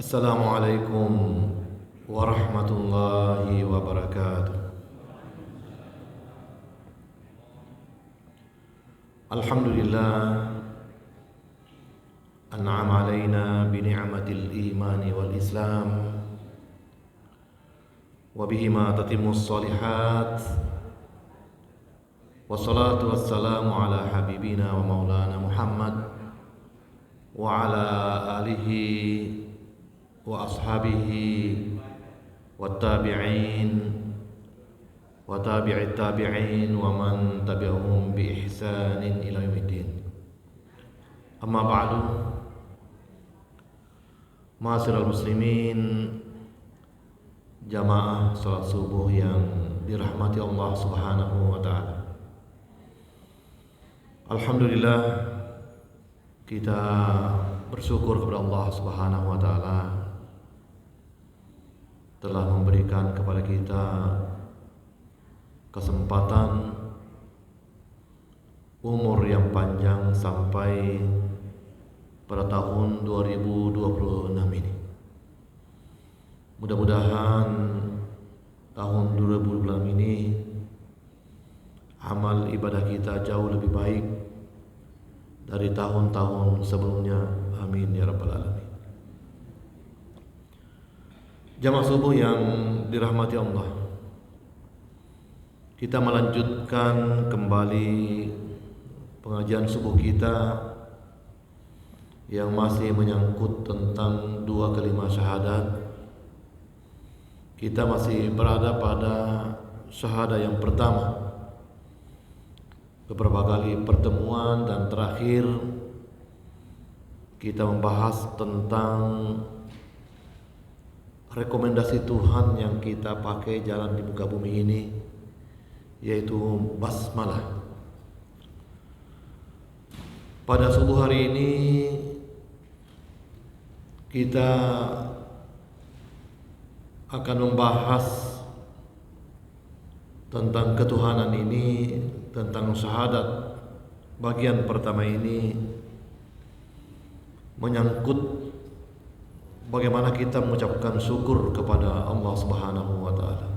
Assalamualaikum warahmatullahi wabarakatuh. Alhamdulillah an'ama alaina bi ni'matil imani wal islam wa bihima tatimmus shalihat. Wassalatu wassalamu ala habibina wa maulana Muhammad wa ala alihi wa ashabihi wa tabi'in wa tabi'it tabi'in wa man tabi'ahum bi ihsanin ila yaumiddin. Amma ba'du. Ma'asyiral muslimin, jamaah salat subuh yang dirahmati Allah Subhanahu wa taala. Alhamdulillah, kita bersyukur kepada Allah Subhanahu wa taala telah memberikan kepada kita kesempatan umur yang panjang sampai pada tahun 2026 ini. Mudah-mudahan tahun 2026 ini amal ibadah kita jauh lebih baik dari tahun-tahun sebelumnya. Amin ya rabbal alamin. Jamaah subuh yang dirahmati Allah, kita melanjutkan kembali pengajian subuh kita yang masih menyangkut tentang dua kalimat syahadat. Kita masih berada pada syahadah yang pertama. Beberapa kali pertemuan dan terakhir kita membahas tentang rekomendasi Tuhan yang kita pakai jalan di muka bumi ini, yaitu basmalah. Pada subuh hari ini kita akan membahas tentang ketuhanan ini, tentang syahadat. Bagian pertama ini menyangkut bagaimana kita mengucapkan syukur kepada Allah Subhanahu wa taala.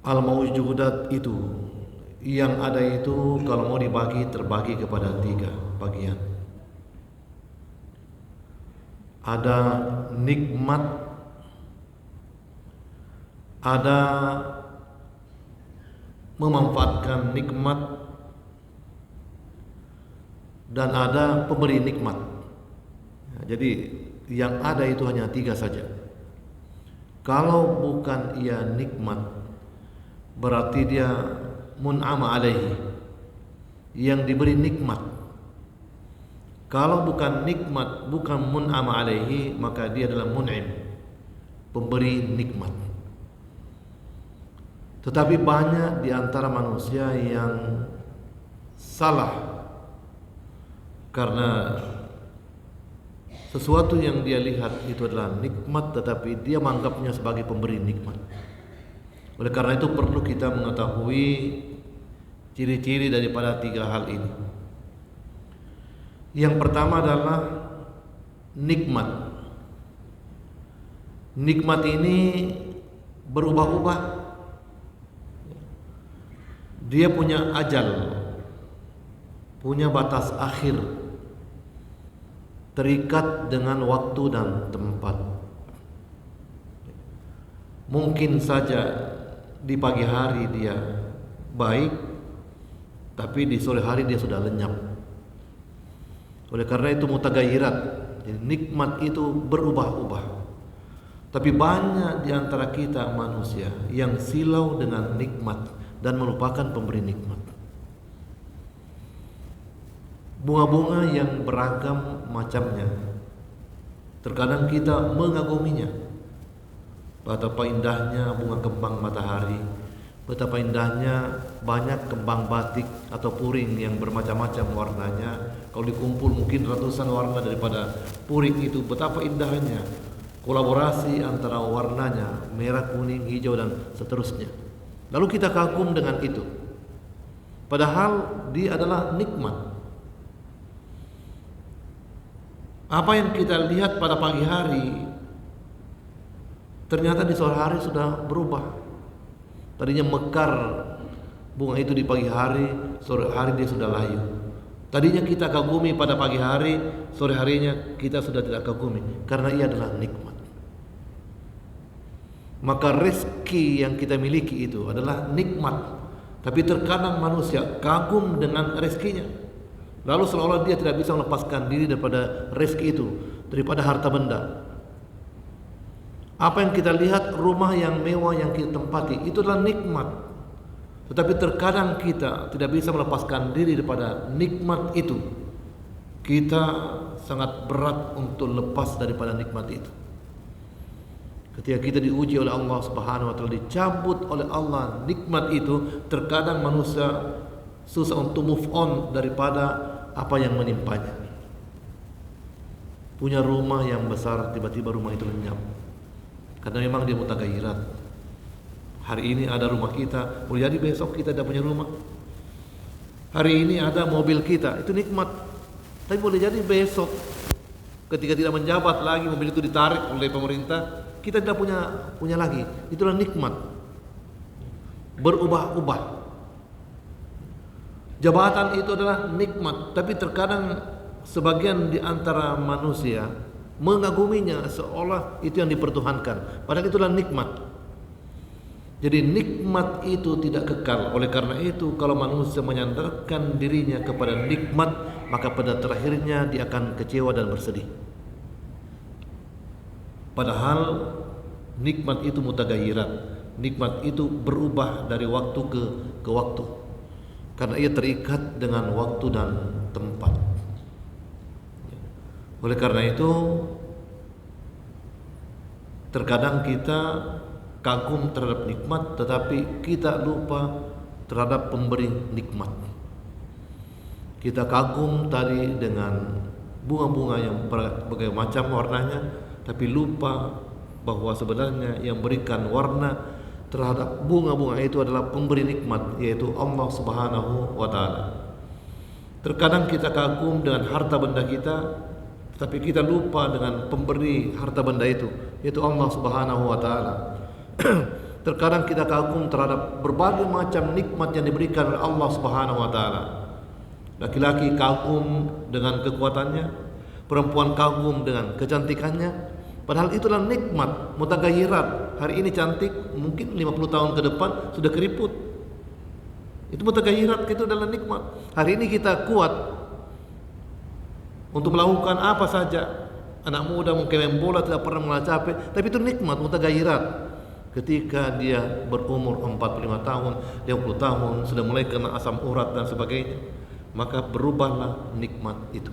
Al-mawjudat itu, yang ada itu kalau mau dibagi terbagi kepada tiga bagian. Ada nikmat, ada memanfaatkan nikmat, dan ada pemberi nikmat. Jadi yang ada itu hanya tiga saja. Kalau bukan ia nikmat, berarti dia mun'ama alaihi, yang diberi nikmat. Kalau bukan nikmat, bukan mun'ama alaihi, maka dia adalah mun'im, pemberi nikmat. Tetapi banyak di antara manusia yang salah karena sesuatu yang dia lihat itu adalah nikmat, tetapi dia menganggapnya sebagai pemberi nikmat. Oleh karena itu perlu kita mengetahui ciri-ciri daripada tiga hal ini. Yang pertama adalah nikmat. Nikmat ini berubah-ubah. Dia punya ajal, punya batas akhir, terikat dengan waktu dan tempat. Mungkin saja di pagi hari dia baik, tapi di sore hari dia sudah lenyap. Oleh karena itu mutagayyirat, jadi nikmat itu berubah-ubah. Tapi banyak di antara kita manusia yang silau dengan nikmat dan melupakan pemberi nikmat. Bunga-bunga yang beragam macamnya, terkadang kita mengaguminya. Betapa indahnya bunga kembang matahari, betapa indahnya banyak kembang batik atau puring yang bermacam-macam warnanya. Kalau dikumpul mungkin ratusan warna daripada puring itu. Betapa indahnya kolaborasi antara warnanya, merah, kuning, hijau dan seterusnya. Lalu kita kagum dengan itu. Padahal dia adalah nikmat. Apa yang kita lihat pada pagi hari ternyata di sore hari sudah berubah. Tadinya mekar bunga itu di pagi hari, sore hari dia sudah layu. Tadinya kita kagumi pada pagi hari, sore harinya kita sudah tidak kagumi, karena ia adalah nikmat. Maka rezeki yang kita miliki itu adalah nikmat. Tapi terkadang manusia kagum dengan rezekinya, lalu seolah-olah dia tidak bisa melepaskan diri daripada rezeki itu, daripada harta benda. Apa yang kita lihat, rumah yang mewah yang kita tempati, itu adalah nikmat. Tetapi terkadang kita tidak bisa melepaskan diri daripada nikmat itu. Kita sangat berat untuk lepas daripada nikmat itu. Ketika kita diuji oleh Allah Subhanahu wa taala, dicabut oleh Allah nikmat itu, terkadang manusia susah untuk move on daripada apa yang menimpanya. Punya rumah yang besar, tiba-tiba rumah itu lenyap. Karena memang dia mutagayyirat. Hari ini ada rumah kita, boleh jadi besok kita tidak punya rumah. Hari ini ada mobil kita, itu nikmat. Tapi boleh jadi besok ketika tidak menjabat lagi, mobil itu ditarik oleh pemerintah, kita tidak punya lagi. Itulah nikmat. Berubah-ubah. Jabatan itu adalah nikmat, tapi terkadang sebagian di antara manusia mengaguminya seolah itu yang dipertuhankan, padahal itulah nikmat. Jadi nikmat itu tidak kekal. Oleh karena itu, kalau manusia menyandarkan dirinya kepada nikmat, maka pada terakhirnya dia akan kecewa dan bersedih. Padahal nikmat itu mutagayyirat. Nikmat itu berubah dari waktu ke waktu, karena ia terikat dengan waktu dan tempat. Oleh karena itu, terkadang kita kagum terhadap nikmat, tetapi kita lupa terhadap pemberi nikmat. Kita kagum tadi dengan bunga-bunga yang berbagai macam warnanya, tapi lupa bahwa sebenarnya yang berikan warna terhadap bunga-bunga itu adalah pemberi nikmat, yaitu Allah Subhanahu wa taala. Terkadang kita kagum dengan harta benda kita, tapi kita lupa dengan pemberi harta benda itu, yaitu Allah Subhanahu wa taala. Terkadang kita kagum terhadap berbagai macam nikmat yang diberikan oleh Allah Subhanahu wa taala. Laki-laki kagum dengan kekuatannya, perempuan kagum dengan kecantikannya, padahal itulah nikmat mutagayyirat. Hari ini cantik, mungkin 50 tahun ke depan sudah keriput. Itu mutagayyirat, itu adalah nikmat. Hari ini kita kuat untuk melakukan apa saja. Anak muda mungkin main bola tidak pernah merasa capek, tapi itu nikmat mutagayyirat. Ketika dia berumur 45 tahun, 50 tahun, sudah mulai kena asam urat dan sebagainya, maka berubahlah nikmat itu.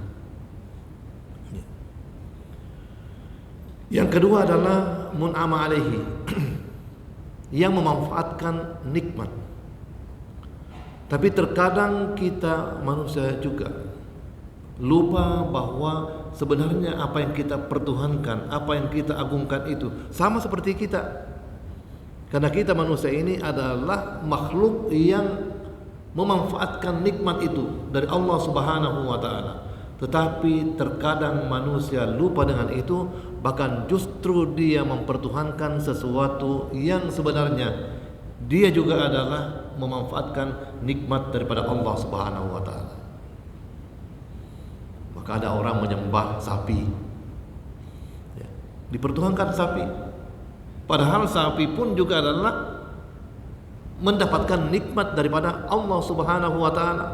Yang kedua adalah mun'ama alaihi, yang memanfaatkan nikmat. Tapi terkadang kita manusia juga lupa bahwa sebenarnya apa yang kita pertuhankan, apa yang kita agungkan itu sama seperti kita. Karena kita manusia ini adalah makhluk yang memanfaatkan nikmat itu dari Allah Subhanahu wa taala. Tetapi terkadang manusia lupa dengan itu, bahkan justru dia mempertuhankan sesuatu yang sebenarnya dia juga adalah memanfaatkan nikmat daripada Allah Subhanahu wa taala. Maka ada orang menyembah sapi, ya, dipertuhankan sapi. Padahal sapi pun juga adalah mendapatkan nikmat daripada Allah Subhanahu wa taala.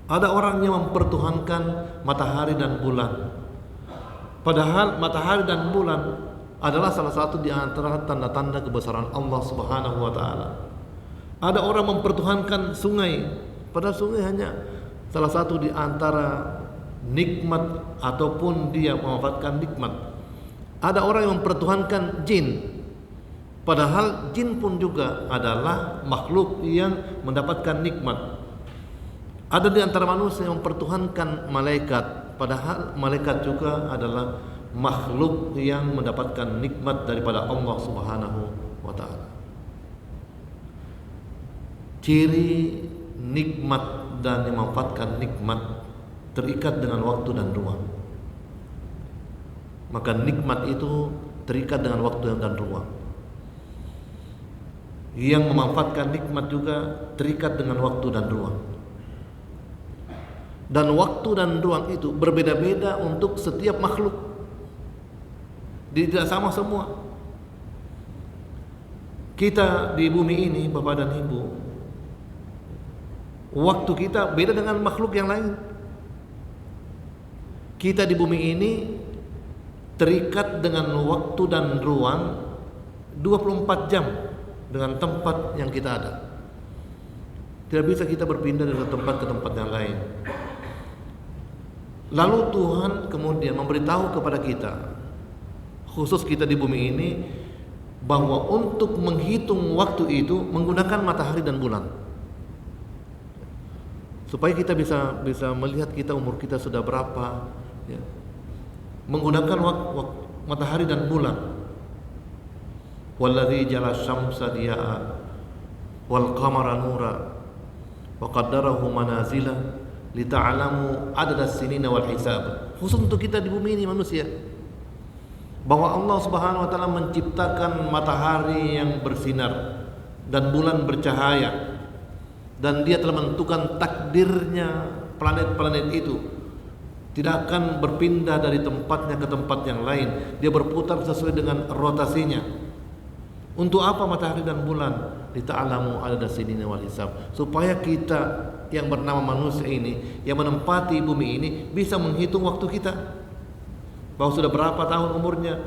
Ada orang yang mempertuhankan matahari dan bulan, padahal matahari dan bulan adalah salah satu di antara tanda-tanda kebesaran Allah Subhanahu wa taala. Ada orang mempertuhankan sungai, padahal sungai hanya salah satu di antara nikmat ataupun dia memanfaatkan nikmat. Ada orang yang mempertuhankan jin, padahal jin pun juga adalah makhluk yang mendapatkan nikmat. Ada di antara manusia yang mempertuhankan malaikat, padahal malaikat juga adalah makhluk yang mendapatkan nikmat daripada Allah Subhanahu wa taala. Ciri nikmat dan memanfaatkan nikmat terikat dengan waktu dan ruang. maka nikmat itu terikat dengan waktu dan ruang. Yang memanfaatkan nikmat juga terikat dengan waktu dan ruang. Dan waktu dan ruang itu berbeda-beda untuk setiap makhluk. Tidak sama semua. Kita di bumi ini, Bapak dan Ibu, waktu kita beda dengan makhluk yang lain. Kita di bumi ini terikat dengan waktu dan ruang 24 jam dengan tempat yang kita ada. Tidak bisa kita berpindah dari tempat ke tempat yang lain. Lalu Tuhan kemudian memberitahu kepada kita, khusus kita di bumi ini, bahwa untuk menghitung waktu itu menggunakan matahari dan bulan, supaya kita bisa melihat kita umur kita sudah berapa, ya. Menggunakan matahari dan bulan. Walladzi ja'ala asy-syamsa diya'a wal qamara nura wa qaddarahu manazila lita'lamu adada as-sinina wal hisab. Khusus untuk kita di bumi ini manusia, bahwa Allah Subhanahu wa taala menciptakan matahari yang bersinar dan bulan bercahaya, dan Dia telah menentukan takdirnya planet-planet itu tidak akan berpindah dari tempatnya ke tempat yang lain. Dia berputar sesuai dengan rotasinya. Untuk apa matahari dan bulan? Lita'lamu adada sinina wal hisab, supaya kita yang bernama manusia ini, yang menempati bumi ini, bisa menghitung waktu kita, bahwa sudah berapa tahun umurnya.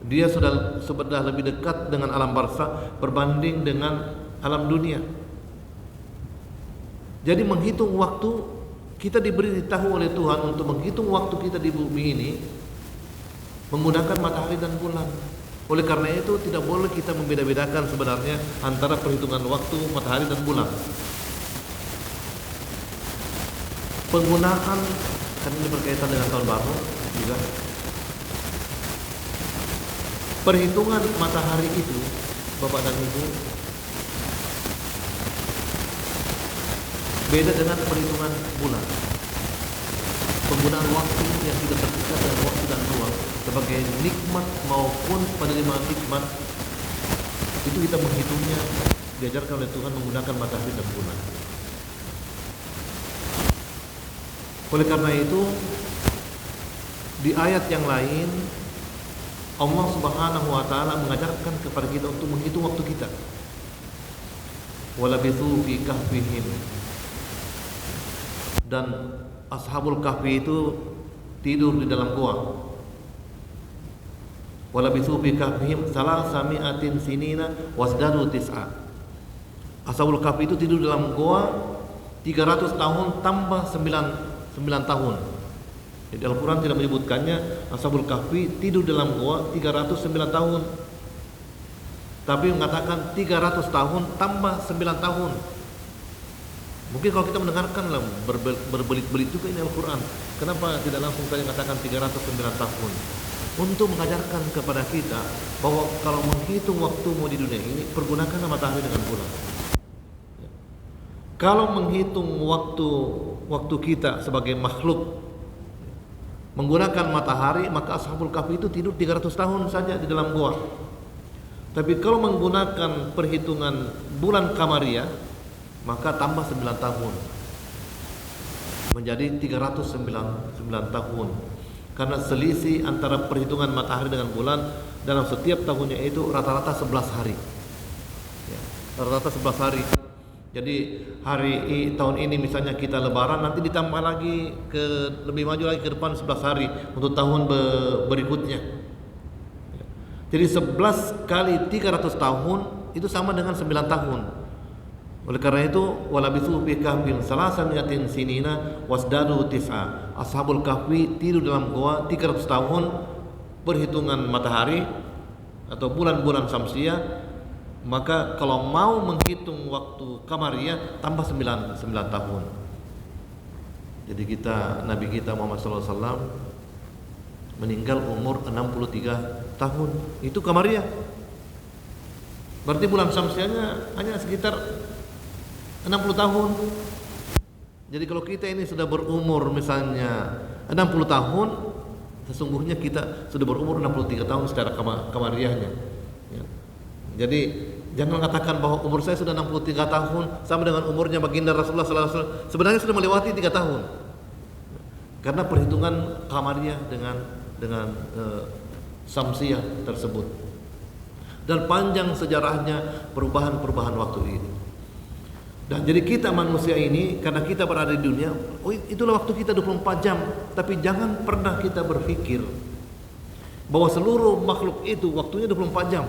Dia sudah lebih dekat dengan alam barzakh berbanding dengan alam dunia. Jadi menghitung waktu, kita diberitahu oleh Tuhan untuk menghitung waktu kita di bumi ini menggunakan matahari dan bulan. Oleh karena itu tidak boleh kita membeda-bedakan sebenarnya antara perhitungan waktu matahari dan bulan. Penggunaan, kan ini berkaitan dengan tahun baru juga. Perhitungan matahari itu, Bapak dan Ibu, beda dengan perhitungan bulan. Penggunaan waktu yang tidak terpisah dengan waktu dan ruang sebagai nikmat maupun penerima nikmat, itu kita menghitungnya diajarkan oleh Tuhan menggunakan matahari dan bulan. Oleh karena itu, di ayat yang lain Allah Subhanahu wa taala mengajarkan kepada kita untuk menghitung waktu kita. Walabithu fi kahfihim, dan ashabul kahfi itu tidur di dalam gua. Walabithu fi kahfihim salasami'atin sinina wasdadu tis'a. Ashabul kahfi itu tidur di dalam gua 300 tahun tambah 9 tahun. Jadi Al-Quran tidak menyebutkannya Ashabul Kahfi tidur dalam gua 309 tahun, tapi mengatakan 300 tahun tambah 9 tahun. Mungkin kalau kita mendengarkan lah berbelit-belit juga ini Al-Quran, kenapa tidak langsung saja mengatakan 309 tahun? Untuk mengajarkan kepada kita bahwa kalau menghitung waktumu di dunia ini, pergunakanlah matahari dengan bulan. Kalau menghitung waktu kita sebagai makhluk menggunakan matahari, maka Ashabul Kahfi itu tidur 300 tahun saja di dalam gua. Tapi kalau menggunakan perhitungan bulan Qamariyah, maka tambah 9 tahun menjadi 309 tahun. Karena selisih antara perhitungan matahari dengan bulan dalam setiap tahunnya itu rata-rata 11 hari. Ya, rata-rata 11 hari. Jadi tahun ini misalnya kita lebaran, nanti ditambah lagi lebih maju lagi ke depan 11 hari untuk tahun berikutnya. Jadi 11 kali 300 tahun itu sama dengan 9 tahun. Oleh karena itu, walabithu fi kahfin salasami'atin sinina wasdadu tis'a. Ashabul Kahfi tidur dalam gua 300 tahun perhitungan matahari atau bulan-bulan syamsiah. Maka kalau mau menghitung waktu Qamariyah tambah 9 tahun. Jadi Nabi kita Muhammad SAW meninggal umur 63 tahun. Itu Qamariyah. Berarti bulan syamsiahnya hanya sekitar 60 tahun. Jadi kalau kita ini sudah berumur misalnya 60 tahun, Sesungguhnya kita sudah berumur 63 tahun secara kamariahnya. Ya. Jadi jangan katakan bahwa umur saya sudah 63 tahun sama dengan umurnya baginda Rasulullah SAW. Sebenarnya sudah melewati 3 tahun. Karena perhitungan kamariah dengan samsiah tersebut. Dan panjang sejarahnya perubahan-perubahan waktu ini. Dan jadi kita manusia ini, karena kita berada di dunia, itulah waktu kita 24 jam. Tapi jangan pernah kita berpikir bahwa seluruh makhluk itu waktunya 24 jam.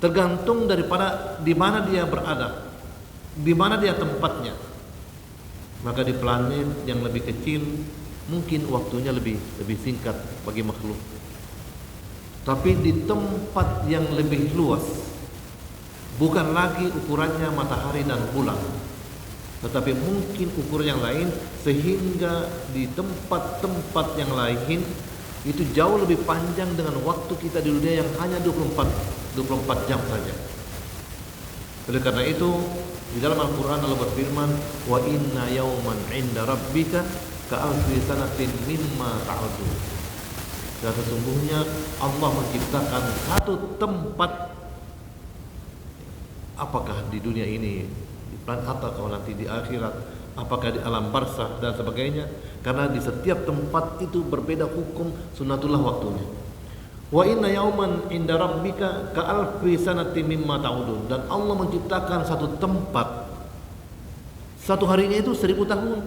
Tergantung daripada di mana dia berada, di mana dia tempatnya. Maka di planet yang lebih kecil mungkin waktunya lebih singkat bagi makhluk. Tapi di tempat yang lebih luas, bukan lagi ukurannya matahari dan bulan, tetapi mungkin ukuran yang lain, sehingga di tempat-tempat yang lain itu jauh lebih panjang dengan waktu kita di dunia yang hanya 24 jam saja. Oleh karena itu di dalam Al-Quran Allah berfirman, wa inna yawman inda rabbika ka'alfi sanatin mimma ta'udun. Dan sesungguhnya Allah menciptakan satu tempat, apakah di dunia ini, di planet atau nanti di akhirat, apakah di alam barzakh dan sebagainya, karena di setiap tempat itu berbeda hukum sunnatullah waktunya. Wa inna yauman inda rabbika ka'alfi sanati mimma ta'udun. Dan Allah menciptakan satu tempat, satu harinya itu 1000 tahun.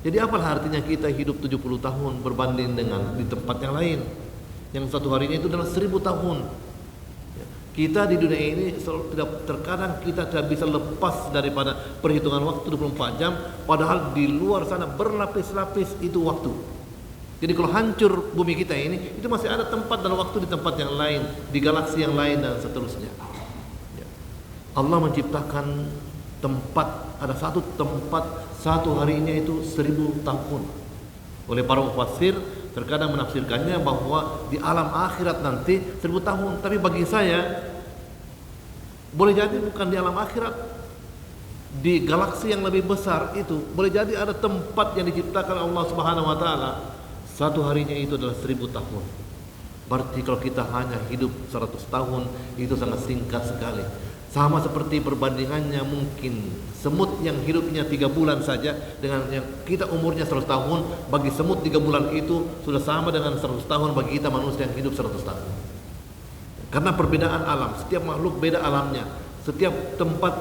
Jadi apa artinya kita hidup 70 tahun berbanding dengan di tempat yang lain, yang satu harinya itu adalah 1000 tahun. Kita di dunia ini terkadang kita tidak bisa lepas daripada perhitungan waktu 24 jam, padahal di luar sana berlapis-lapis itu waktu. Jadi kalau hancur bumi kita ini, itu masih ada tempat dan waktu di tempat yang lain, di galaksi yang lain dan seterusnya. Allah menciptakan tempat, ada satu tempat, satu harinya itu 1000 tahun. Oleh para mufassir terkadang menafsirkannya bahwa di alam akhirat nanti 1000 tahun. Tapi bagi saya, boleh jadi bukan di alam akhirat, di galaksi yang lebih besar itu boleh jadi ada tempat yang diciptakan Allah Subhanahu wa taala, satu harinya itu adalah 1000 tahun. Berarti kalau kita hanya hidup 100 tahun, itu sangat singkat sekali. Sama seperti perbandingannya mungkin semut yang hidupnya 3 bulan saja dengan yang kita umurnya 100 tahun. Bagi semut 3 bulan itu sudah sama dengan 100 tahun bagi kita manusia yang hidup 100 tahun. Karena perbedaan alam, setiap makhluk beda alamnya, setiap tempat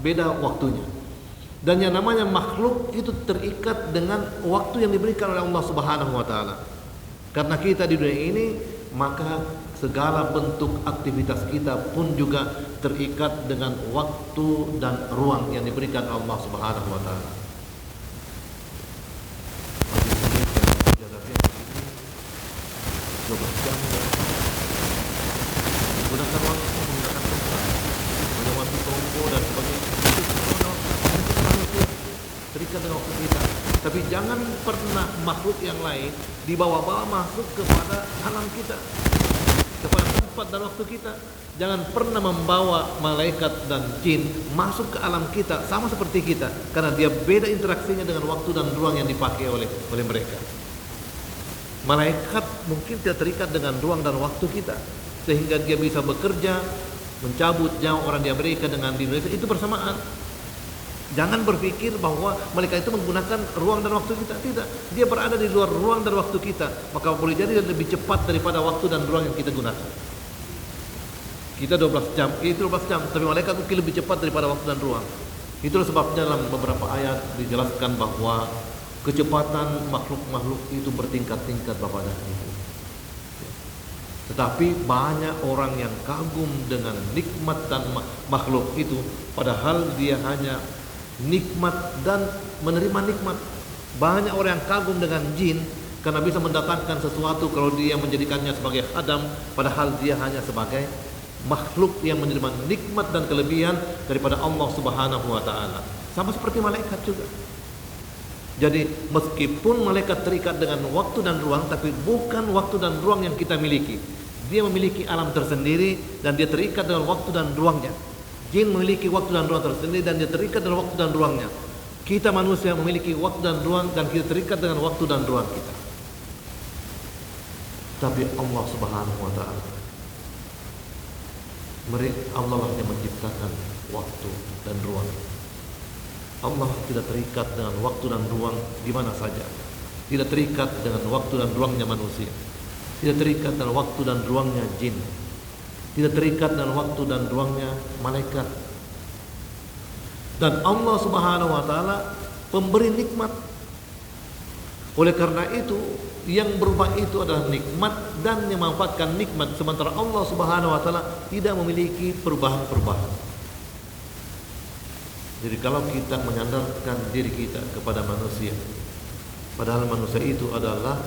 beda waktunya. Dan yang namanya makhluk itu terikat dengan waktu yang diberikan oleh Allah Subhanahu wa taala. Karena kita di dunia ini, maka segala bentuk aktivitas kita pun juga terikat dengan waktu dan ruang yang diberikan Allah Subhanahu wa taala. Menggunakan waktu, menggunakan tempat, menggunakan waktu tonggo dan sebagainya. Terikat dengan waktu kita. Tapi jangan pernah makhluk yang lain dibawa-bawa masuk kepada alam kita, kepada tempat dan waktu kita. Jangan pernah membawa malaikat dan jin masuk ke alam kita sama seperti kita, karena dia beda interaksinya dengan waktu dan ruang yang dipakai oleh mereka. Malaikat mungkin tidak terikat dengan ruang dan waktu kita, sehingga dia bisa bekerja, mencabut nyawa orang di Amerika dengan di Indonesia itu bersamaan. Jangan berpikir bahwa malaikat itu menggunakan ruang dan waktu kita. Tidak, dia berada di luar ruang dan waktu kita. Maka boleh jadi dia lebih cepat daripada waktu dan ruang yang kita gunakan. Kita 12 jam, itu 12 jam, tapi malaikat mungkin lebih cepat daripada waktu dan ruang. Itulah sebabnya dalam beberapa ayat dijelaskan bahwa kecepatan makhluk-makhluk itu bertingkat-tingkat Bapak dan Ibu. Tetapi banyak orang yang kagum dengan nikmat dan makhluk itu, padahal dia hanya nikmat dan menerima nikmat. Banyak orang yang kagum dengan jin karena bisa mendatangkan sesuatu kalau dia menjadikannya sebagai khadam, padahal dia hanya sebagai makhluk yang menerima nikmat dan kelebihan daripada Allah Subhanahu wa taala. Sama seperti malaikat juga. Jadi meskipun malaikat terikat dengan waktu dan ruang, tapi bukan waktu dan ruang yang kita miliki. Dia memiliki alam tersendiri dan dia terikat dengan waktu dan ruangnya. Jin memiliki waktu dan ruang tersendiri dan dia terikat dengan waktu dan ruangnya. Kita manusia memiliki waktu dan ruang, dan kita terikat dengan waktu dan ruang kita. Tapi Allah Subhanahu wa taala, Allah lah yang menciptakan waktu dan ruang. Allah tidak terikat dengan waktu dan ruang di mana saja. Tidak terikat dengan waktu dan ruangnya manusia. Tidak terikat dengan waktu dan ruangnya jin. Tidak terikat dengan waktu dan ruangnya malaikat. Dan Allah Subhanahu wa taala pemberi nikmat. Oleh karena itu, yang berubah itu adalah nikmat dan yang memanfaatkan nikmat, sementara Allah Subhanahu wa taala tidak memiliki perubahan-perubahan. Jadi kalau kita menyandarkan diri kita kepada manusia, padahal manusia itu adalah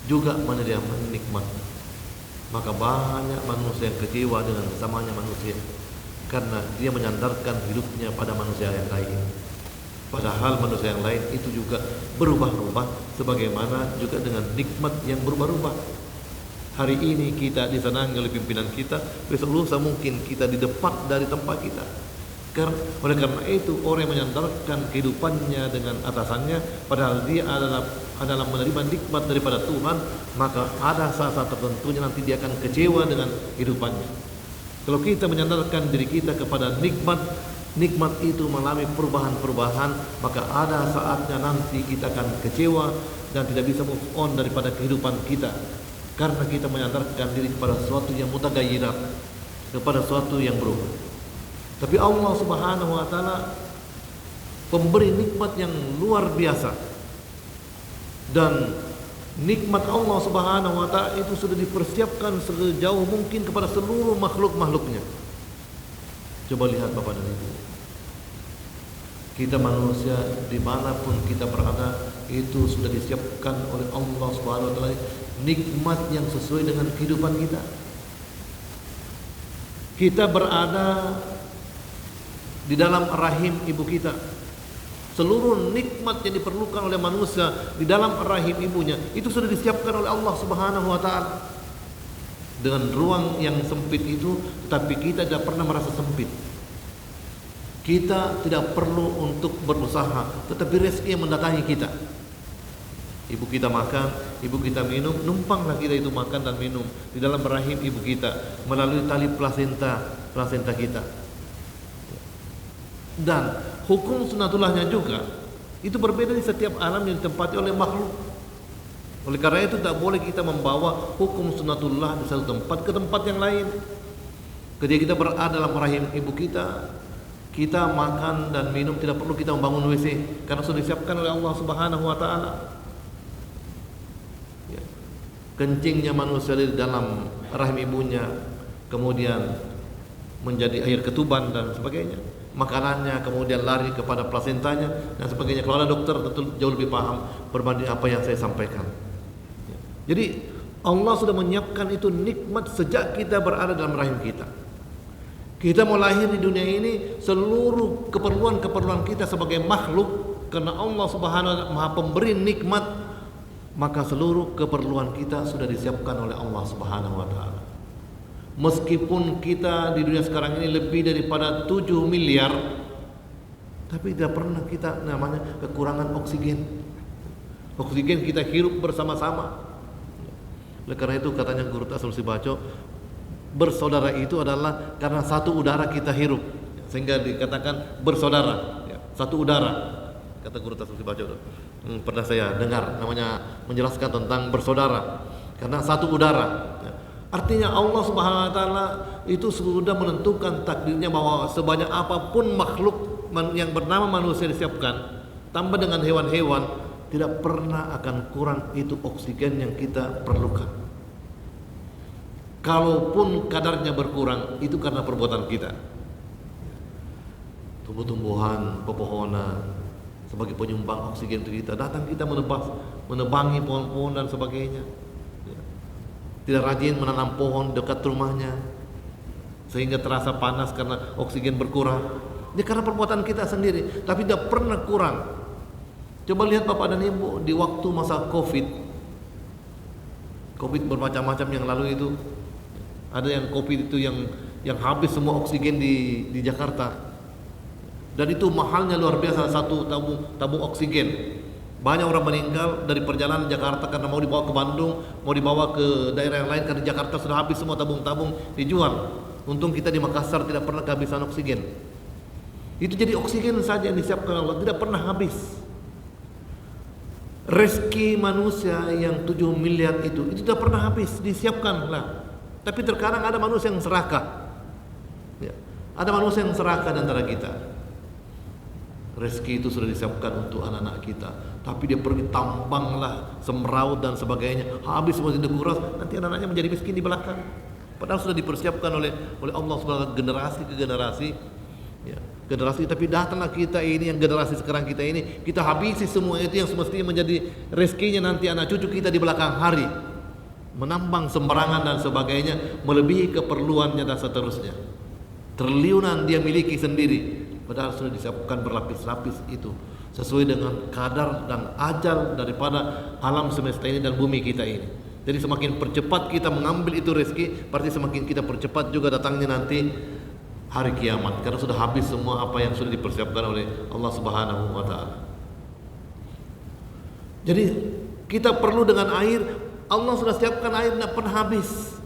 juga menyediakan nikmat, maka banyak manusia yang kecewa dengan sesamanya manusia karena dia menyandarkan hidupnya pada manusia yang lain. Padahal manusia yang lain itu juga berubah-ubah, sebagaimana juga dengan nikmat yang berubah-ubah. Hari ini kita disenangi oleh pimpinan kita, besok lusa mungkin kita didepak dari tempat kita. Oleh karena itu, orang yang menyandarkan kehidupannya dengan atasannya, padahal dia adalah menerima nikmat daripada Tuhan, maka ada saat-saat tertentunya nanti dia akan kecewa dengan kehidupannya. Kalau kita menyandarkan diri kita kepada nikmat itu mengalami perubahan-perubahan, maka ada saatnya nanti kita akan kecewa dan tidak bisa move on daripada kehidupan kita, karena kita menyandarkan diri kepada sesuatu yang mutagayyirat, kepada sesuatu yang berubah. Tapi Allah Subhanahu wa taala pemberi nikmat yang luar biasa, dan nikmat Allah Subhanahu wa taala itu sudah dipersiapkan sejauh mungkin kepada seluruh makhluk-makhluknya. Coba lihat Bapak dan Ibu, kita manusia dimanapun kita berada itu sudah disiapkan oleh Allah Subhanahu wa taala nikmat yang sesuai dengan kehidupan kita. Kita berada di dalam rahim ibu kita. Seluruh nikmat yang diperlukan oleh manusia di dalam rahim ibunya itu sudah disiapkan oleh Allah Subhanahu wa taala. Dengan ruang yang sempit itu, tetapi kita tidak pernah merasa sempit. Kita tidak perlu untuk berusaha, tetapi rezeki yang mendatangi kita. Ibu kita makan, ibu kita minum, numpanglah kita itu makan dan minum di dalam rahim ibu kita melalui tali plasenta kita. Dan hukum sunatullahnya juga itu berbeda di setiap alam yang ditempati oleh makhluk. Oleh karena itu tak boleh kita membawa hukum sunatullah di satu tempat ke tempat yang lain. Ketika kita berada dalam rahim ibu kita, kita makan dan minum tidak perlu kita membangun WC karena sudah disiapkan oleh Allah Subhanahu wa taala. Ya. Kencingnya manusia di dalam rahim ibunya kemudian menjadi air ketuban dan sebagainya. Makanannya kemudian lari kepada plasentanya dan sebagainya. Kalau ada dokter tentu jauh lebih paham berbanding apa yang saya sampaikan. Jadi Allah sudah menyiapkan itu nikmat sejak kita berada dalam rahim kita. Kita mau lahir di dunia ini, seluruh keperluan kita sebagai makhluk, karena Allah Subhanahu wa taala Maha Pemberi nikmat, maka seluruh keperluan kita sudah disiapkan oleh Allah Subhanahu wa taala. Meskipun kita di dunia sekarang ini lebih daripada 7 miliar, tapi tidak pernah kita namanya kekurangan oksigen. Oksigen kita hirup bersama-sama. Oleh karena itu katanya Guru Tasawuf Baco, bersaudara itu adalah karena satu udara kita hirup, sehingga dikatakan bersaudara. Satu udara, kata Guru Tasawuf Baco. Pernah saya dengar namanya menjelaskan tentang bersaudara karena satu udara. Artinya Allah Subhanahu wa taala itu sudah menentukan takdirnya bahwa sebanyak apapun makhluk yang bernama manusia disiapkan, tambah dengan hewan-hewan, tidak pernah akan kurang itu oksigen yang kita perlukan. Kalaupun kadarnya berkurang, itu karena perbuatan kita. Tumbuh-tumbuhan, pepohonan sebagai penyumbang oksigen untuk kita, datang kita menebangi pohon-pohon dan sebagainya. Tidak rajin menanam pohon dekat rumahnya sehingga terasa panas karena oksigen berkurang. Ini karena perbuatan kita sendiri, tapi tidak pernah kurang. Coba lihat Bapak dan Ibu di waktu masa Covid bermacam-macam yang lalu itu, ada yang Covid itu yang habis semua oksigen di Jakarta. Dan itu mahalnya luar biasa, satu tabung oksigen. Banyak orang meninggal dari perjalanan Jakarta karena mau dibawa ke Bandung, mau dibawa ke daerah yang lain karena Jakarta sudah habis semua tabung-tabung dijual. Untung kita di Makassar tidak pernah kehabisan oksigen. Itu jadi oksigen saja yang disiapkan Allah, tidak pernah habis. Rezeki manusia yang 7 miliar itu tidak pernah habis, disiapkan lah. Tapi terkadang ada manusia yang serakah. Ya. Ada manusia yang serakah di antara kita. Rezeki itu sudah disiapkan untuk anak-anak kita, tapi dia pergi tambang lah, semeraut dan sebagainya, habis semua tidak kuras, nanti anak-anaknya menjadi miskin di belakang. Padahal sudah dipersiapkan oleh Allah subhanahu wa ta'ala, generasi ke generasi, ya, generasi. Tapi datanglah kita ini, yang generasi sekarang kita ini, kita habisi semua itu yang semestinya menjadi rezekinya nanti anak cucu kita di belakang hari, menambang sembarangan dan sebagainya, melebihi keperluannya dan seterusnya. Triliunan dia miliki sendiri, padahal sudah disiapkan berlapis-lapis itu sesuai dengan kadar dan ajal daripada alam semesta ini dan bumi kita ini. Jadi semakin percepat kita mengambil itu rezeki, berarti semakin kita percepat juga datangnya nanti hari kiamat, karena sudah habis semua apa yang sudah dipersiapkan oleh Allah Subhanahu wa taala. Jadi kita perlu dengan air, Allah sudah siapkan air tidak pernah habis.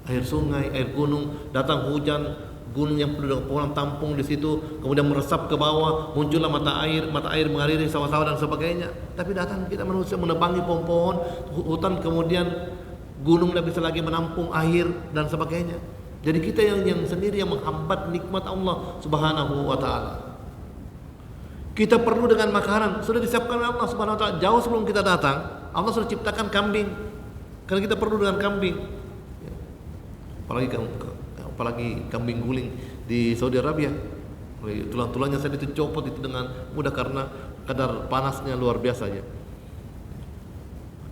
Air sungai, air gunung, datang hujan, gunung yang penuh dengan pohon tampung di situ, kemudian meresap ke bawah, muncullah mata air mengaliri sawah-sawah dan sebagainya. Tapi datang kita manusia menebangi pohon-pohon, hutan, kemudian gunung tidak bisa lagi menampung air dan sebagainya. Jadi kita yang sendiri yang menghambat nikmat Allah Subhanahu wa taala. Kita perlu dengan makanan, sudah disiapkan Allah Subhanahu wa taala jauh sebelum kita datang. Allah sudah ciptakan kambing, karena kita perlu dengan kambing. Apalagi kambing guling di Saudi Arabia, tulang-tulangnya saya dicopot itu dengan mudah karena kadar panasnya luar biasa ya.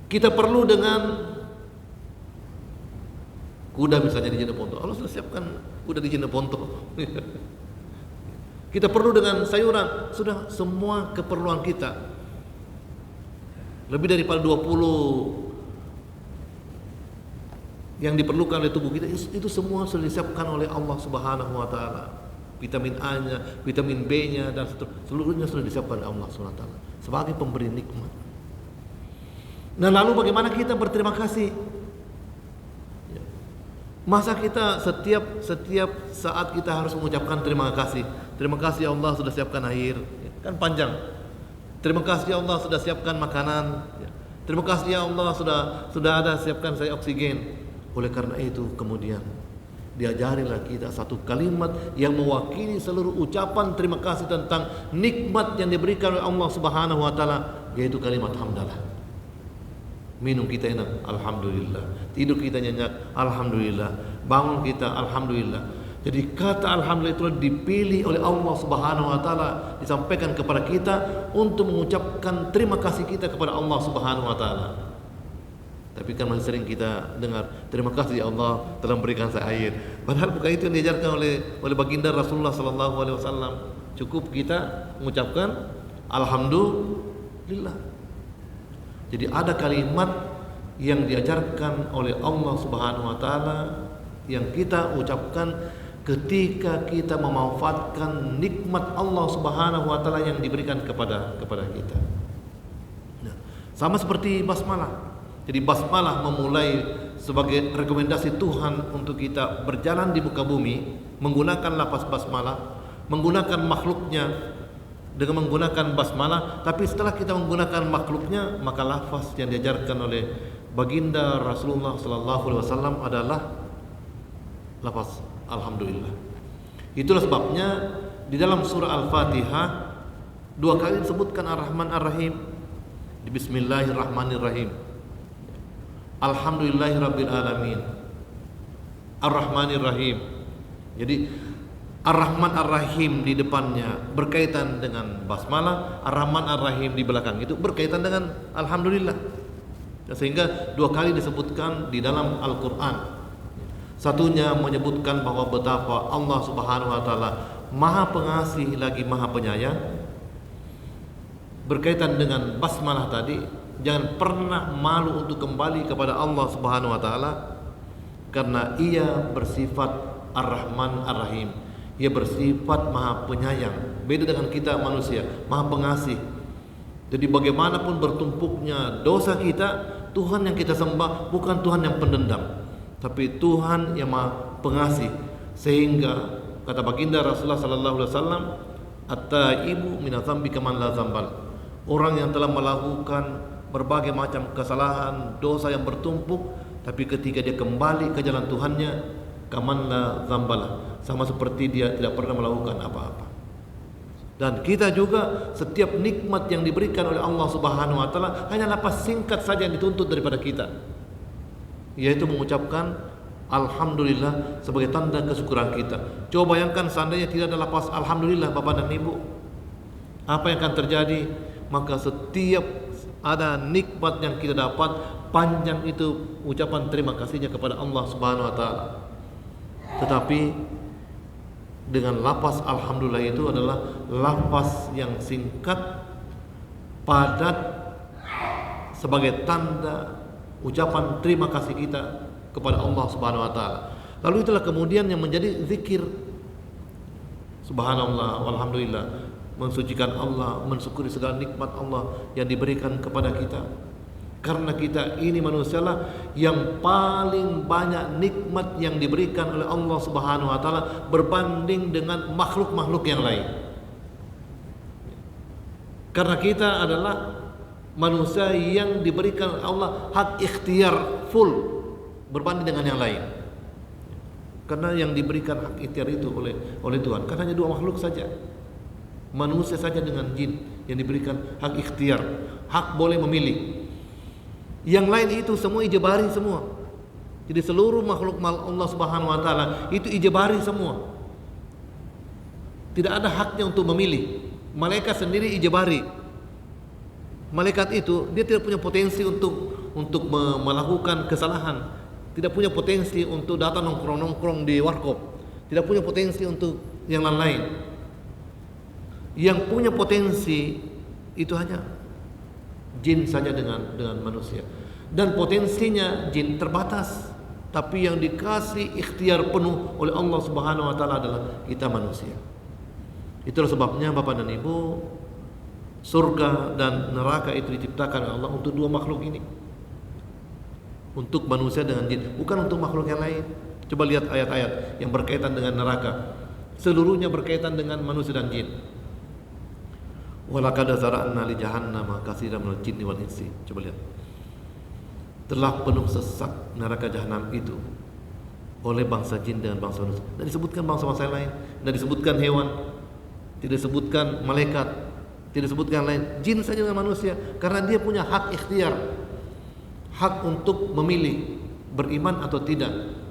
Kita perlu dengan kuda misalnya di Jeneponto, Allah sudah siapkan kuda di Jeneponto. Kita perlu dengan sayuran, sudah semua keperluan kita. Lebih daripada 20 yang diperlukan oleh tubuh kita itu semua sudah disiapkan oleh Allah Subhanahu wa taala. Vitamin A-nya, vitamin B-nya dan seluruhnya sudah disiapkan oleh Allah Subhanahu wa taala sebagai pemberi nikmat. Nah, lalu bagaimana kita berterima kasih? Masa kita setiap saat kita harus mengucapkan terima kasih. Terima kasih ya Allah sudah siapkan air, kan panjang. Terima kasih ya Allah sudah siapkan makanan. Terima kasih ya Allah sudah ada siapkan saya oksigen. Oleh karena itu kemudian diajarilah kita satu kalimat yang mewakili seluruh ucapan terima kasih tentang nikmat yang diberikan oleh Allah Subhanahu wa taala, yaitu kalimat hamdalah. Minum kita enak, alhamdulillah. Tidur kita nyenyak, alhamdulillah. Bangun kita, alhamdulillah. Jadi kata alhamdulillah itu dipilih oleh Allah Subhanahu wa taala, disampaikan kepada kita untuk mengucapkan terima kasih kita kepada Allah Subhanahu wa taala. Tapi kan masih sering kita dengar terima kasih ya Allah telah memberikan saya air. Padahal bukan itu yang diajarkan oleh baginda Rasulullah sallallahu alaihi wasallam. Cukup kita mengucapkan alhamdulillah. Jadi ada kalimat yang diajarkan oleh Allah Subhanahu wa taala yang kita ucapkan ketika kita memanfaatkan nikmat Allah Subhanahu wa taala yang diberikan kepada kita. Nah, sama seperti basmalah. Jadi basmalah memulai sebagai rekomendasi Tuhan untuk kita berjalan di muka bumi menggunakan lafaz basmalah, menggunakan makhluknya dengan menggunakan basmalah. Tapi setelah kita menggunakan makhluknya, maka lafaz yang diajarkan oleh baginda Rasulullah sallallahu alaihi wasallam adalah lafaz alhamdulillah. Itulah sebabnya di dalam surah Al-Fatihah 2 kali disebutkan Ar-Rahman Ar-Rahim. Di Bismillahirrahmanirrahim. Alhamdulillahirabbil alamin. Ar-Rahmanir Rahim. Jadi Ar-Rahman Ar-Rahim di depannya berkaitan dengan basmalah, Ar-Rahman Ar-Rahim di belakang itu berkaitan dengan alhamdulillah. Sehingga 2 kali disebutkan di dalam Al-Qur'an. Satunya menyebutkan bahwa betapa Allah Subhanahu wa taala Maha Pengasih lagi Maha Penyayang. Berkaitan dengan basmalah tadi, jangan pernah malu untuk kembali kepada Allah Subhanahu wa taala karena Ia bersifat Ar-Rahman Ar-Rahim, Ia bersifat maha penyayang. Beda dengan kita manusia, maha pengasih. Jadi bagaimanapun bertumpuknya dosa kita, Tuhan yang kita sembah bukan Tuhan yang pendendam, tapi Tuhan yang maha pengasih. Sehingga kata baginda Rasulullah sallallahu alaihi wasallam, at-taibu minadz-dzambi kaman la dzambal. Orang yang telah melakukan berbagai macam kesalahan, dosa yang bertumpuk, tapi ketika dia kembali ke jalan Tuhannya, kaman la dzambala, sama seperti dia tidak pernah melakukan apa-apa. Dan kita juga setiap nikmat yang diberikan oleh Allah Subhanahu wa taala hanya lapas singkat saja yang dituntut daripada kita, yaitu mengucapkan alhamdulillah sebagai tanda kesyukuran kita. Coba bayangkan seandainya tidak ada lapas alhamdulillah Bapak dan Ibu, apa yang akan terjadi? Maka setiap ada nikmat yang kita dapat, panjang itu ucapan terima kasihnya kepada Allah Subhanahu wa taala. Tetapi dengan lapas alhamdulillah itu adalah lapas yang singkat, padat, sebagai tanda ucapan terima kasih kita kepada Allah Subhanahu wa taala. Lalu itulah kemudian yang menjadi zikir. Subhanallah walhamdulillah, mensucikan Allah, mensyukuri segala nikmat Allah yang diberikan kepada kita. Karena kita ini manusialah yang paling banyak nikmat yang diberikan oleh Allah Subhanahu wa taala berbanding dengan makhluk-makhluk yang lain. Karena kita adalah manusia yang diberikan Allah hak ikhtiar full berbanding dengan yang lain. Karena yang diberikan hak ikhtiar itu oleh Tuhan kan hanya dua makhluk saja. Manusia saja dengan jin yang diberikan hak ikhtiar, hak boleh memilih. Yang lain itu semua ijabari semua. Jadi seluruh makhluk Allah Subhanahu wa taala itu ijabari semua. Tidak ada haknya untuk memilih. Malaikat sendiri ijabari. Malaikat itu dia tidak punya potensi untuk melakukan kesalahan. Tidak punya potensi untuk datang nongkrong-nongkrong di warkop. Tidak punya potensi untuk yang lain-lain. Yang punya potensi itu hanya jin saja dengan manusia, dan potensinya jin terbatas, tapi yang dikasih ikhtiar penuh oleh Allah Subhanahu wa taala adalah kita manusia. Itulah sebabnya Bapak dan Ibu, surga dan neraka itu diciptakan oleh Allah untuk dua makhluk ini, untuk manusia dengan jin, bukan untuk makhluk yang lain. Coba lihat ayat-ayat yang berkaitan dengan neraka, seluruhnya berkaitan dengan manusia dan jin. Walaqad zara'na li jahannama katsiran minal jinni wal insi. Coba lihat. Telah penuh sesak neraka jahanam itu oleh bangsa jin dengan bangsa manusia. Dan disebutkan bangsa-bangsa lain, dan disebutkan hewan, tidak disebutkan malaikat, tidak disebutkan lain. Jin saja dengan manusia, karena dia punya hak ikhtiar, hak untuk memilih beriman atau tidak.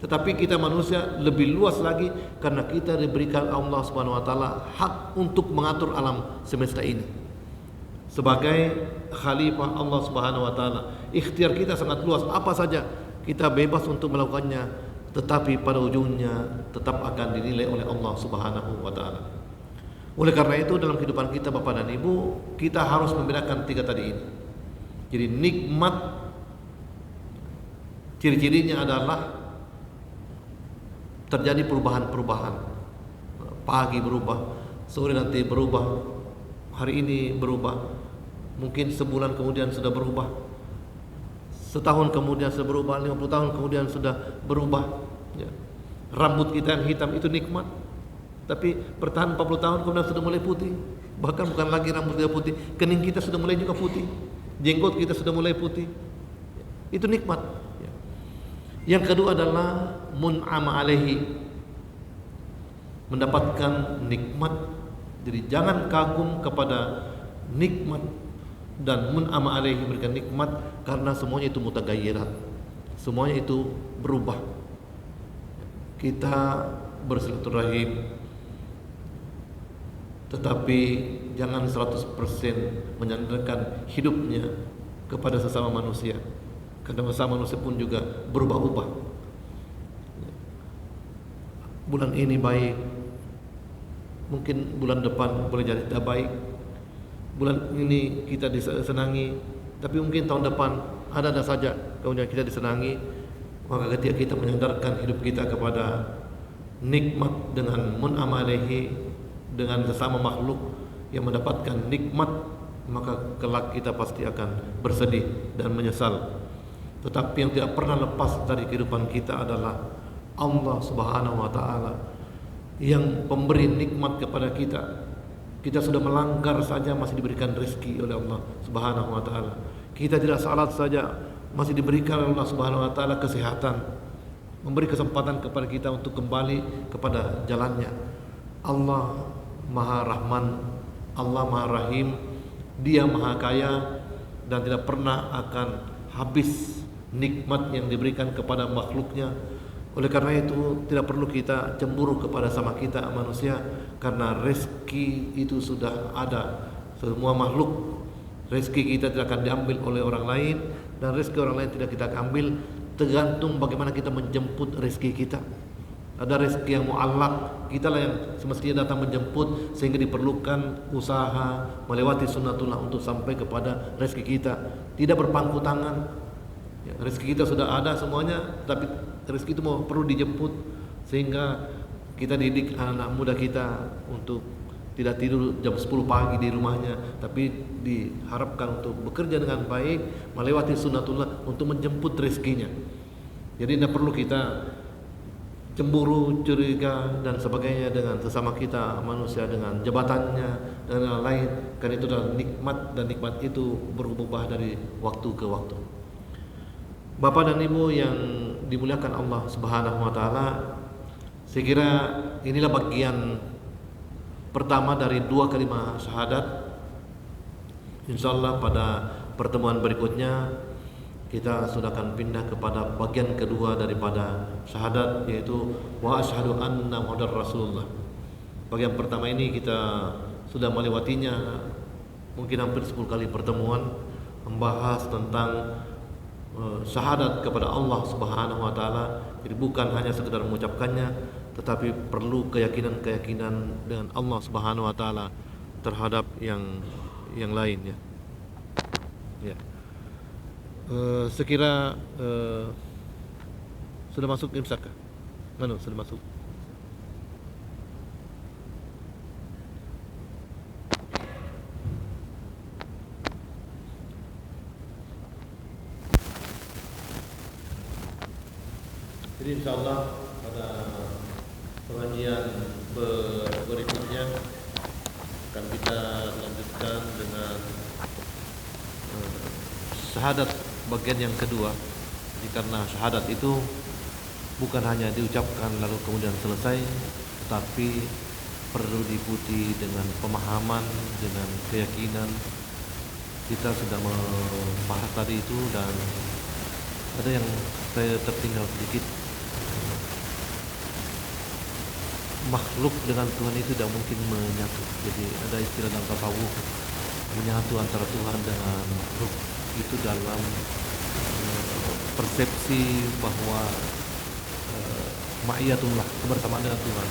Tetapi kita manusia lebih luas lagi, karena kita diberikan Allah Subhanahu wa taala hak untuk mengatur alam semesta ini. Sebagai khalifah Allah Subhanahu wa taala, ikhtiar kita sangat luas, apa saja kita bebas untuk melakukannya, tetapi pada ujungnya tetap akan dinilai oleh Allah Subhanahu wa taala. Oleh karena itu dalam kehidupan kita Bapak dan Ibu, kita harus membedakan tiga tadi ini. Jadi nikmat ciri-cirinya adalah terjadi perubahan-perubahan. Pagi berubah, sore nanti berubah, hari ini berubah, mungkin sebulan kemudian sudah berubah, setahun kemudian sudah berubah, 50 tahun kemudian sudah berubah. Ya. Rambut kita yang hitam itu nikmat, tapi bertahan 40 tahun kemudian sudah mulai putih. Bahkan bukan lagi rambut kita putih, kening kita sudah mulai juga putih, jenggot kita sudah mulai putih. Itu nikmat. Yang kedua adalah mun'ama alaihi, mendapatkan nikmat. Jadi jangan kagum kepada nikmat dan mun'ama alaihi, berikan nikmat, karena semuanya itu mutagayyirat, semuanya itu berubah. Kita bersilaturahim, tetapi jangan 100% menyandarkan hidupnya kepada sesama manusia, karena sesama manusia pun juga berubah-ubah. Bulan ini baik, mungkin bulan depan boleh jadi tidak baik. Bulan ini kita disenangi, tapi mungkin tahun depan ada saja kemudian kita disenangi. Maka ketika kita menyandarkan hidup kita kepada nikmat dengan mun'am alaihi, dengan sesama makhluk yang mendapatkan nikmat, maka kelak kita pasti akan bersedih dan menyesal. Tetapi yang tidak pernah lepas dari kehidupan kita adalah Allah Subhanahu wa taala yang pemberi nikmat kepada kita. Kita sudah melanggar saja masih diberikan rezeki oleh Allah Subhanahu wa taala. Kita tidak salat saja masih diberikan oleh Allah Subhanahu wa taala kesehatan, memberi kesempatan kepada kita untuk kembali kepada jalannya. Allah Maha Rahman, Allah Maha Rahim, Dia Maha Kaya dan tidak pernah akan habis nikmat yang diberikan kepada makhluknya. Oleh karena itu tidak perlu kita cemburu kepada sama kita manusia, karena rezeki itu sudah ada. Semua makhluk, rezeki kita tidak akan diambil oleh orang lain, dan rezeki orang lain tidak kita ambil, tergantung bagaimana kita menjemput rezeki kita. Ada rezeki yang mu'allak, kita lah yang semestinya datang menjemput, sehingga diperlukan usaha melewati sunnatullah untuk sampai kepada rezeki kita. Tidak berpangku tangan. Ya, rezeki kita sudah ada semuanya, tapi rezeki itu perlu dijemput, sehingga kita didik anak muda kita untuk tidak tidur jam 10 pagi di rumahnya, tapi diharapkan untuk bekerja dengan baik, melewati sunnatullah untuk menjemput rezekinya. Jadi tidak perlu kita cemburu, curiga dan sebagainya dengan sesama kita manusia, dengan jabatannya dan lain-lain, karena itu adalah nikmat, dan nikmat itu berubah dari waktu ke waktu. Bapak dan Ibu yang dimuliakan Allah Subhanahu wa taala, saya kira inilah bagian pertama dari 2 kalimat syahadat. Insyaallah pada pertemuan berikutnya kita sudah akan pindah kepada bagian kedua daripada syahadat, yaitu wa asyhadu anna muhammadar rasulullah. Bagian pertama ini kita sudah melewatinya mungkin hampir 10 kali pertemuan, membahas tentang syahadat kepada Allah Subhanahu wa taala. Jadi bukan hanya sekedar mengucapkannya, tetapi perlu keyakinan dengan Allah Subhanahu wa taala terhadap yang lain, ya. Ya. Sekira sudah masuk imsak? Mana sudah masuk? Jadi insyaallah pada pengajian berikutnya akan kita lanjutkan dengan syahadat bagian yang kedua. Jadi karena syahadat itu bukan hanya diucapkan lalu kemudian selesai, tetapi perlu diikuti dengan pemahaman, dengan keyakinan. Kita sudah membahas tadi itu, dan ada yang saya tertinggal sedikit. Makhluk dengan Tuhan itu tidak mungkin menyatu. Jadi ada istilah dalam tasawuf, menyatu antara Tuhan dengan makhluk itu dalam persepsi bahwa ma'iyatullah, kebersamaan dengan Tuhan.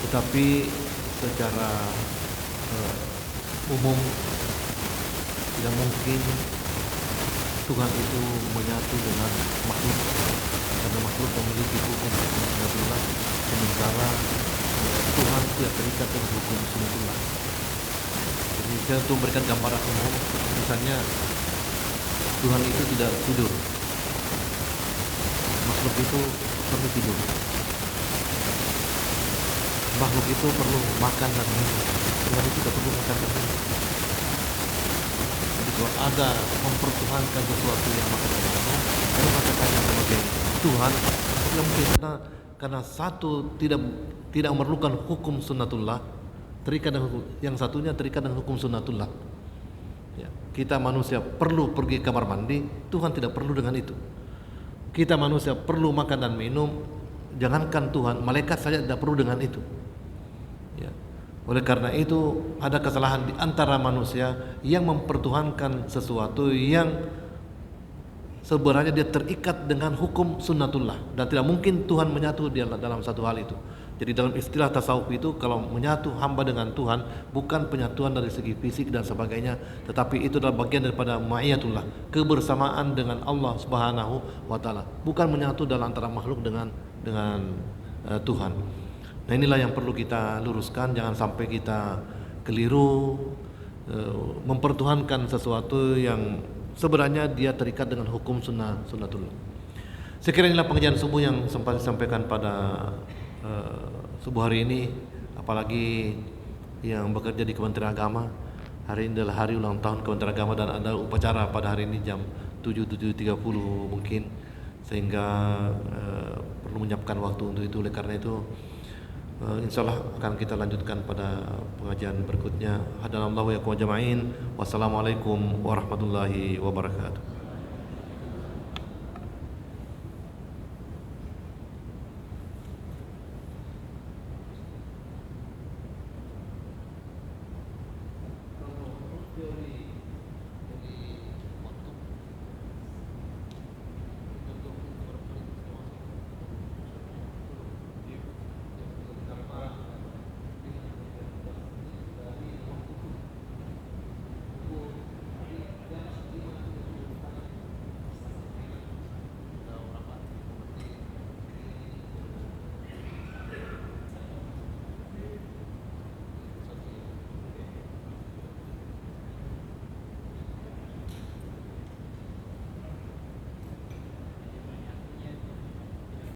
Tetapi secara umum tidak mungkin Tuhan itu menyatu dengan makhluk, karena makhluk memiliki hukum sunnatullah, sementara Tuhan tidak terikat dengan hukum sunnatullah. Jadi saya untuk memberikan gambaran umum, misalnya Tuhan itu tidak tidur, makhluk itu perlu tidur. Makhluk itu perlu makan dan minum, Tuhan itu tidak perlu makan dan minum. Jadi kalau ada mempertuhankan sesuatu yang makan dan minum, kalau katakannya sebagai Tuhan, tidak mungkin, karena satu tidak memerlukan hukum sunnatullah, terikat dengan hukum, yang satunya terikat dengan hukum sunnatullah. Ya, kita manusia perlu pergi kamar mandi, Tuhan tidak perlu dengan itu. Kita manusia perlu makan dan minum, jangankan Tuhan, malaikat saja tidak perlu dengan itu. Ya. Oleh karena itu ada kesalahan di antara manusia yang mempertuhankan sesuatu yang sebenarnya dia terikat dengan hukum sunnatullah, dan tidak mungkin Tuhan menyatu dalam satu hal itu. Jadi dalam istilah tasawuf itu, kalau menyatu hamba dengan Tuhan bukan penyatuan dari segi fisik dan sebagainya, tetapi itu adalah bagian daripada ma'iyatullah, kebersamaan dengan Allah Subhanahu wa taala. Bukan menyatu dalam antara makhluk dengan Tuhan. Nah, inilah yang perlu kita luruskan, jangan sampai kita keliru mempertuhankan sesuatu yang sebenarnya dia terikat dengan hukum sunnatullah. Sekiranya inilah pengajian subuh yang sempat disampaikan pada subuh hari ini, apalagi yang bekerja di Kementerian Agama. Hari ini adalah hari ulang tahun Kementerian Agama dan ada upacara pada hari ini jam 7.30 mungkin, sehingga perlu menyiapkan waktu untuk itu. Oleh karena itu insyaallah akan kita lanjutkan pada pengajian berikutnya. Hadanallahu wa iyyakum ajma'in. Wassalamualaikum warahmatullahi wabarakatuh.